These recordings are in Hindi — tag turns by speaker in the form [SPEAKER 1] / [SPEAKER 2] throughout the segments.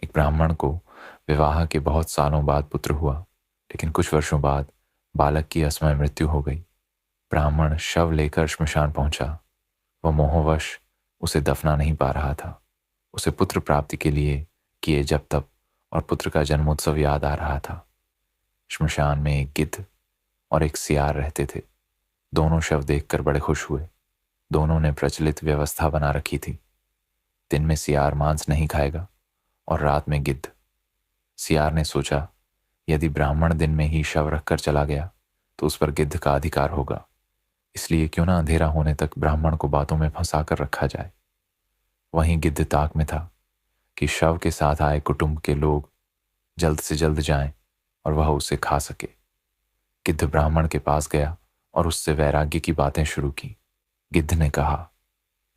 [SPEAKER 1] एक ब्राह्मण को विवाह के बहुत सालों बाद पुत्र हुआ, लेकिन कुछ वर्षों बाद बालक की असमय मृत्यु हो गई। ब्राह्मण शव लेकर श्मशान पहुंचा। वह मोहवश उसे दफना नहीं पा रहा था। उसे पुत्र प्राप्ति के लिए किए जप तप और पुत्र का जन्मोत्सव याद आ रहा था। श्मशान में एक गिद्ध और एक सियार रहते थे। दोनों शव देखकर बड़े खुश हुए। दोनों ने प्रचलित व्यवस्था बना रखी थी। दिन में सियार मांस नहीं खाएगा और रात में गिद्ध। सियार ने सोचा, यदि ब्राह्मण दिन में ही शव रखकर चला गया तो उस पर गिद्ध का अधिकार होगा, इसलिए क्यों ना अंधेरा होने तक ब्राह्मण को बातों में फंसा कर रखा जाए। वहीं गिद्ध ताक में था कि शव के साथ आए कुटुंब के लोग जल्द से जल्द जाएं और वह उसे खा सके। गिद्ध ब्राह्मण के पास गया और उससे वैराग्य की बातें शुरू की। गिद्ध ने कहा,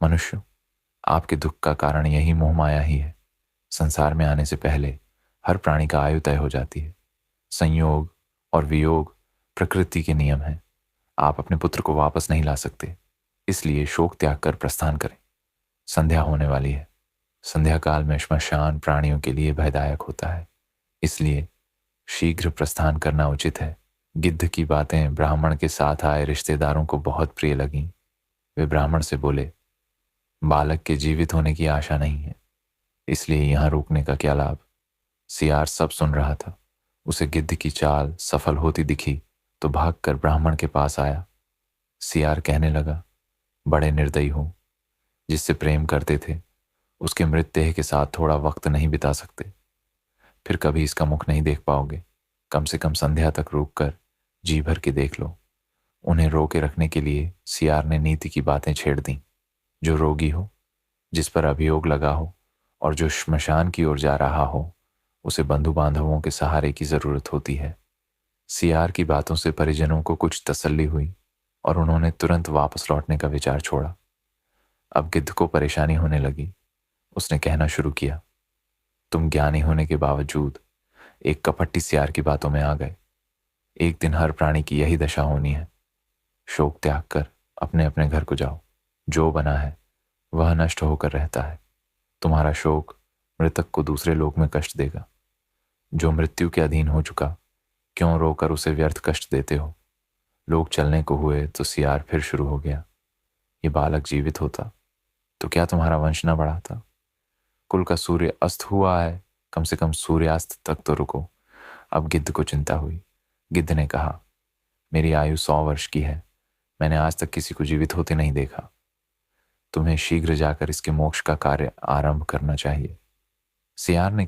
[SPEAKER 1] मनुष्य, आपके दुख का कारण यही मोह माया ही है। संसार में आने से पहले हर प्राणी का आयु तय हो जाती है। संयोग और वियोग प्रकृति के नियम हैं। आप अपने पुत्र को वापस नहीं ला सकते, इसलिए शोक त्याग कर प्रस्थान करें। संध्या होने वाली है। संध्या काल में श्मशान प्राणियों के लिए भयदायक होता है, इसलिए शीघ्र प्रस्थान करना उचित है। गिद्ध की बातें ब्राह्मण के साथ आए रिश्तेदारों को बहुत प्रिय लगीं। वे ब्राह्मण से बोले, बालक के जीवित होने की आशा नहीं है, इसलिए यहां रुकने का क्या लाभ। सियार सब सुन रहा था। उसे गिद्ध की चाल सफल होती दिखी तो भागकर ब्राह्मण के पास आया। सियार कहने लगा, बड़े निर्दयी हो। जिससे प्रेम करते थे उसके मृतदेह के साथ थोड़ा वक्त नहीं बिता सकते, फिर कभी इसका मुख नहीं देख पाओगे। कम से कम संध्या तक रुक कर जी भर के देख लो। उन्हें रोके रखने के लिए सियार ने नीति की बातें छेड़ दी। जो रोगी हो, जिस पर अभियोग लगा हो और जो श्मशान की ओर जा रहा हो, उसे बंधु बांधवों के सहारे की जरूरत होती है। सियार की बातों से परिजनों को कुछ तसल्ली हुई और उन्होंने तुरंत वापस लौटने का विचार छोड़ा। अब गिद्ध को परेशानी होने लगी। उसने कहना शुरू किया, तुम ज्ञानी होने के बावजूद एक कपटी सियार की बातों में आ गए। एक दिन हर प्राणी की यही दशा होनी है। शोक त्याग कर अपने अपने घर को जाओ। जो बना है वह नष्ट होकर रहता है। तुम्हारा शोक मृतक को दूसरे लोक में कष्ट देगा। जो मृत्यु के अधीन हो चुका, क्यों रोकर उसे व्यर्थ कष्ट देते हो। लोग चलने को हुए तो सियार फिर शुरू हो गया, ये बालक जीवित होता तो क्या तुम्हारा वंश न बढ़ाता। कुल का सूर्य अस्त हुआ है, कम से कम सूर्यास्त तक तो रुको। अब गिद्ध को चिंता हुई। गिद्ध ने कहा, मेरी आयु 100 वर्ष की है। मैंने आज तक किसी को जीवित होते नहीं देखा। तुम्हें शीघ्र जाकर इसके मोक्ष का कार्य आरंभ करना चाहिए। सियार ने